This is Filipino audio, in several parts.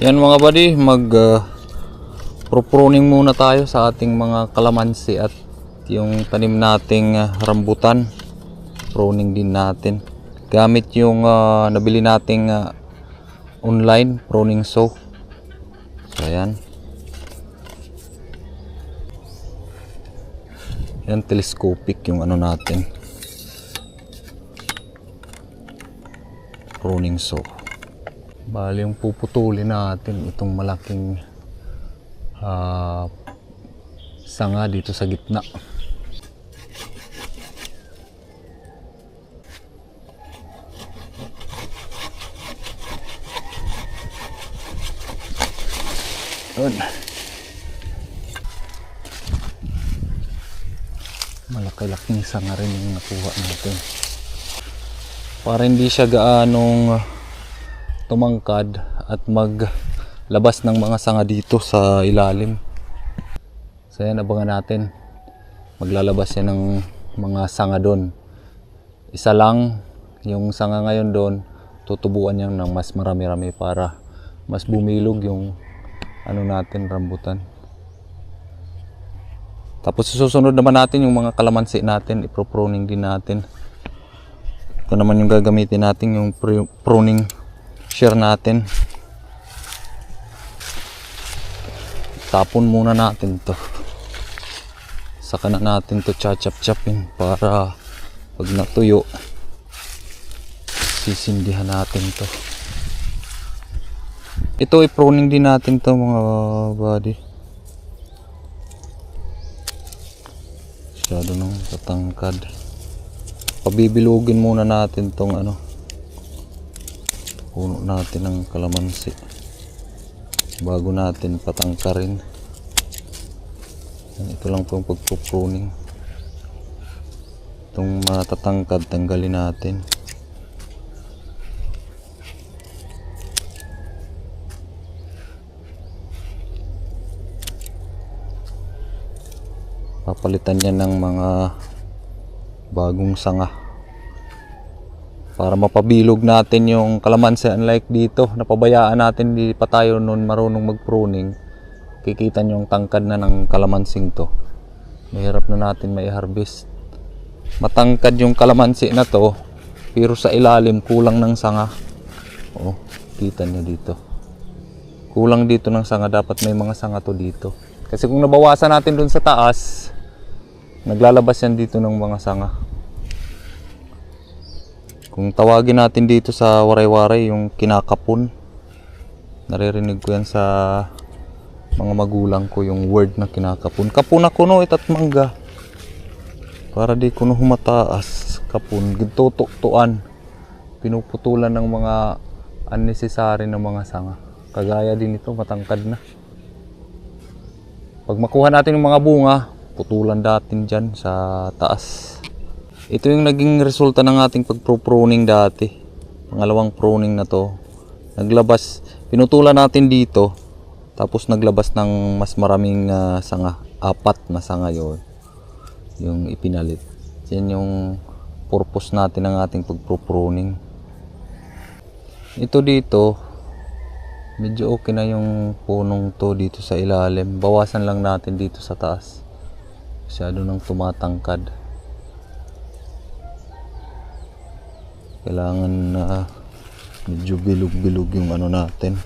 Yan mga buddy, pruning muna tayo sa ating mga kalamansi at yung tanim nating rambutan. Pruning din natin gamit yung nabili nating online pruning saw. So ayan. Yan, telescopic yung ano natin, pruning saw. Bali yung puputulin natin itong malaking sanga dito sa gitna. Yun. Malaki-laking sanga rin yung nakuha natin. Para hindi siya gaanong tumangkad at maglabas ng mga sanga dito sa ilalim. So yan, abangan natin. Maglalabas yan ng mga sanga doon. Isa lang yung sanga ngayon doon, tutubuan yan ng mas marami-rami para mas bumilog yung ano natin, rambutan. Tapos susunod naman natin yung mga kalamansi natin, ipro-pruning din natin. Ito naman yung gagamitin natin, yung pruning shear natin. Tapon muna natin to, saka na natin to chachap-chapin para pag natuyo sisindihan natin to. Ito i-pruning din natin to mga buddy. Masyado nang tatangkad. Pabibilugin muna natin tong ano, puno natin ng kalamansi bago natin patangkarin. Ito lang po yung pagpupruning. Itong matatangkad tanggalin natin. Papalitan yan ng mga bagong sanga para mapabilog natin yung kalamansi. Unlike dito, napabayaan natin, hindi pa tayo noon marunong mag-pruning. Kikita nyo yung tangkad na ng kalamansing to. Mahirap na natin may harvest. Matangkad yung kalamansi na to, pero sa ilalim kulang ng sanga. Oh, kita nyo dito. Kulang dito ng sanga, dapat may mga sanga to dito. Kasi kung nabawasan natin dun sa taas, naglalabas yan dito ng mga sanga. Kung tawagin natin dito sa waray-waray yung kinakapon, naririnig ko yan sa mga magulang ko, yung word na kinakapon. Kapon na kuno itat mangga para di kuno humataas. Kapon gitutuktuan, pinuputulan ng mga unnecessary na mga sanga. Kagaya din ito, matangkad na. Pag makuha natin yung mga bunga, putulan natin dyan sa taas. Ito yung naging resulta ng ating pagpro-pruning dati. Pangalawang pruning na to. Naglabas, pinutulan natin dito, tapos naglabas ng mas maraming sanga. 4 na sanga yun, yung ipinalit. Yan yung purpose natin ng ating pagpro-pruning. Ito dito, medyo okay na yung punong to dito sa ilalim. Bawasan lang natin dito sa taas. Masyado nang tumatangkad. Kailangan na medyo bilog-bilog yung ano natin,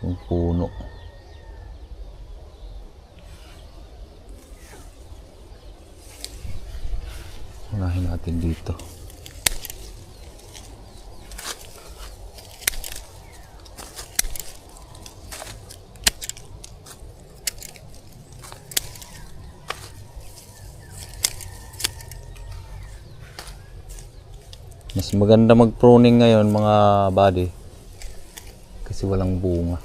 yung puno. Unahin natin dito. Mas maganda mag-pruning ngayon mga buddy kasi walang bunga.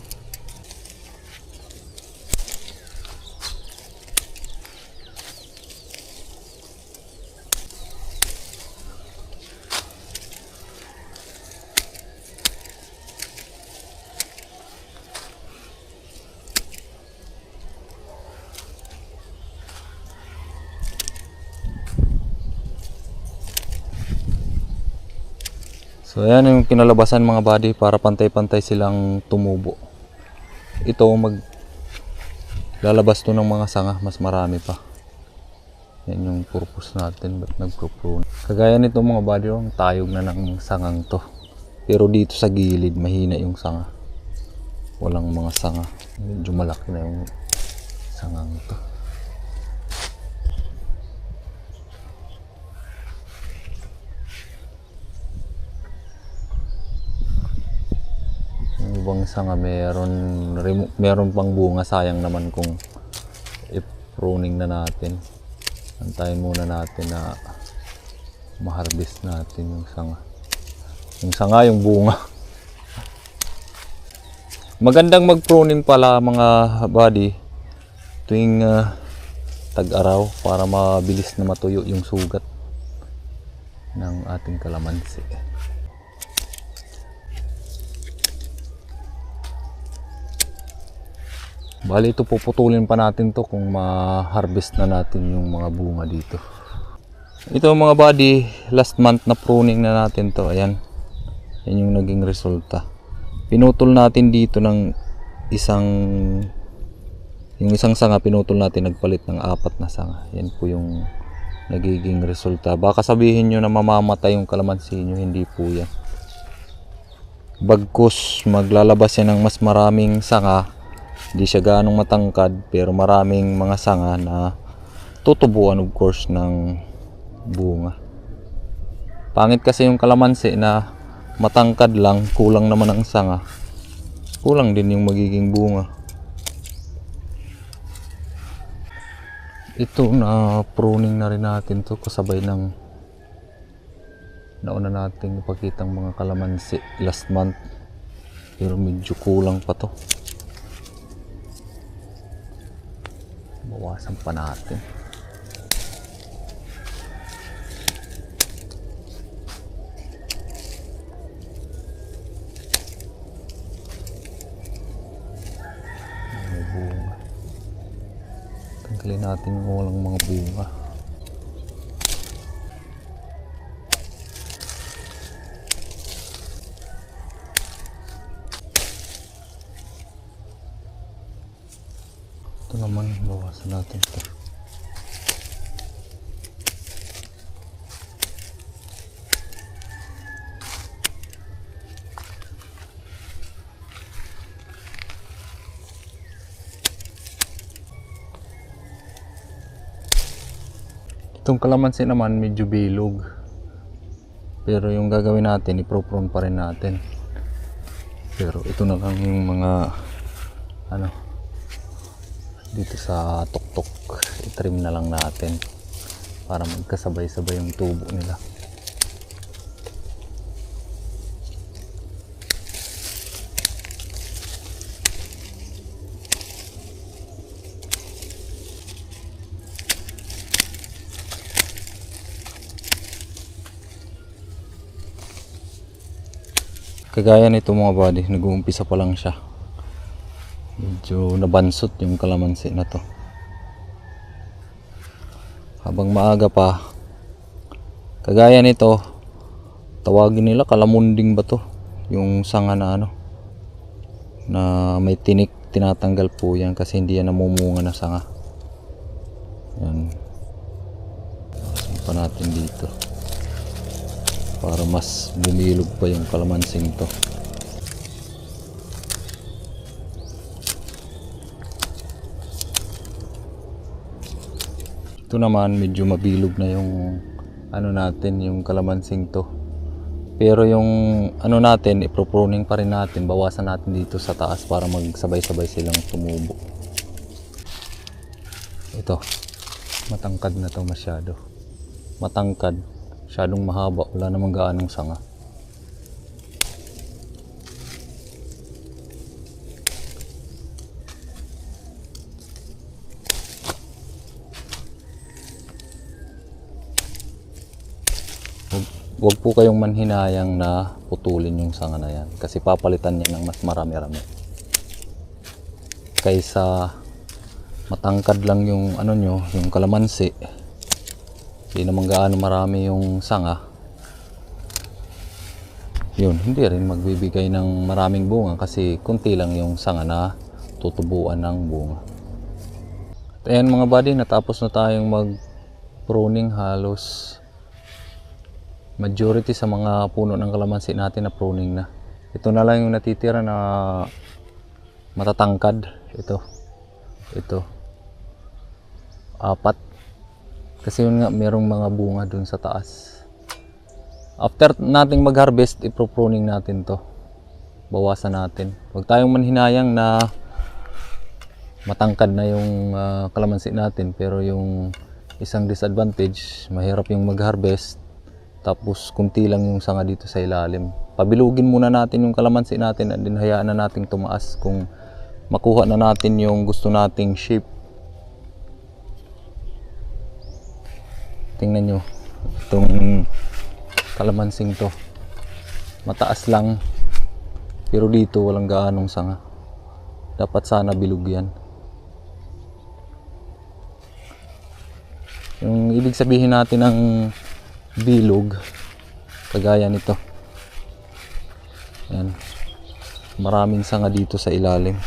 So ayan yung kinalabasan mga buddy, para pantay-pantay silang tumubo. ito lalabas to ng mga sanga, mas marami pa. Yan yung purpose natin ba't nagpo-prune. Kagaya nito mga buddy, ang tayog na ng sangang to. Pero dito sa gilid mahina yung sanga. Walang mga sanga. Medyo malaki na yung sangang to. Yung ibang sanga meron pang bunga, sayang naman kung i-pruning na natin. Antayin muna natin na ma-harvest natin yung sanga. Yung sanga, yung bunga. Magandang mag-pruning pala mga buddy tuwing tag-araw para mabilis na matuyo yung sugat ng ating kalamansi. Bali ito puputulin pa natin to kung ma-harvest na natin yung mga bunga dito. Ito mga buddy, last month na pruning na natin to. Ayan. Yan yung naging resulta. Pinutol natin dito ng yung isang sanga, pinutol natin, nagpalit ng 4 na sanga. Yan po yung nagiging resulta. Baka sabihin nyo na mamamatay yung kalamansi nyo, hindi po yan. Bagkus maglalabas yan ng mas maraming sanga. Hindi siya gaanong matangkad pero maraming mga sanga na tutubuan of course ng bunga. Pangit kasi yung kalamansi na matangkad lang, kulang naman ang sanga. Kulang din yung magiging bunga. Ito na pruning na rin natin to kasabay ng nauna nating ipakitang mga kalamansi last month. Pero medyo kulang pa to. Bawasan pa natin. May bunga. Tanggalin natin yung walang mga bunga. Ito naman, bawasan natin ito. Itong kalamansi naman medyo bilog. Pero yung gagawin natin, i-prune pa rin natin. Pero ito na lang yung mga dito sa tuktok, i-trim na lang natin para magkasabay-sabay yung tubo nila. Kagaya nito mga buddy, nag-uumpisa pa lang siya. Medyo nabansot yung kalamansi na to. Habang maaga pa, kagaya nito, tawagin nila kalamunding ba to? Yung sanga na na may tinik, tinatanggal po yan kasi hindi yan namumunga na sanga. Yan. Pasin pa natin dito para mas bumilog pa yung kalamansing to. Ito naman medyo mabilog na yung natin, yung kalamansing to. Pero yung natin, ipro-pruning pa rin natin, bawasan natin dito sa taas para magsabay-sabay silang tumubo. Ito, matangkad na to masyado. Matangkad, masyadong mahaba, wala namang gaanong sanga. Huwag po kayong manhinayang na putulin yung sanga na yan kasi papalitan niya ng mas marami-rami. Kaysa matangkad lang yung yung kalamansi, hindi naman gaano marami yung sanga. Yun, hindi rin magbibigay ng maraming bunga kasi kunti lang yung sanga na tutubuan ng bunga. At ayan mga buddy, natapos na tayong mag pruning. Halos majority sa mga puno ng kalamansi natin na pruning na. Ito na lang yung natitira na matatangkad. Ito 4 kasi yun nga, merong mga bunga dun sa taas. After nating mag-harvest, ipro-pruning natin to, bawasan natin. Huwag tayong manhinayang na matangkad na yung kalamansi natin, pero yung isang disadvantage, mahirap yung mag-harvest tapos kunti lang yung sanga dito sa ilalim. Pabilugin muna natin yung kalamansi natin at din hayaan na nating tumaas kung makuha na natin yung gusto nating shape. Tingnan nyo itong kalamansing to, mataas lang pero dito walang gaanong sanga. Dapat sana bilog yan. Yung ibig sabihin natin ng bilog, kagaya nito. Yan. Maraming sanga dito sa ilalim.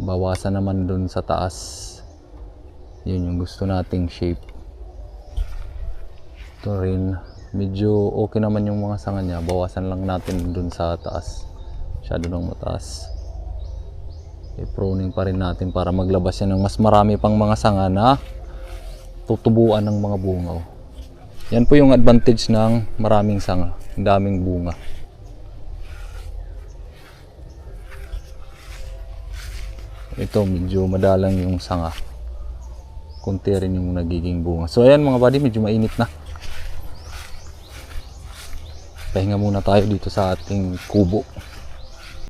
Bawasan naman dun sa taas. Yun yung gusto nating shape. Ito rin, medyo okay naman yung mga sanga niya. Bawasan lang natin dun sa taas. Masyado nang mataas. I-pruning pa rin natin para maglabas yan ng mas marami pang mga sanga na tutubuan ng mga bunga. Yan po yung advantage ng maraming sanga, daming bunga. Ito medyo madalang yung sanga, kunti rin yung nagiging bunga. So ayan mga buddy, medyo mainit na. Pahinga muna tayo dito sa ating kubo.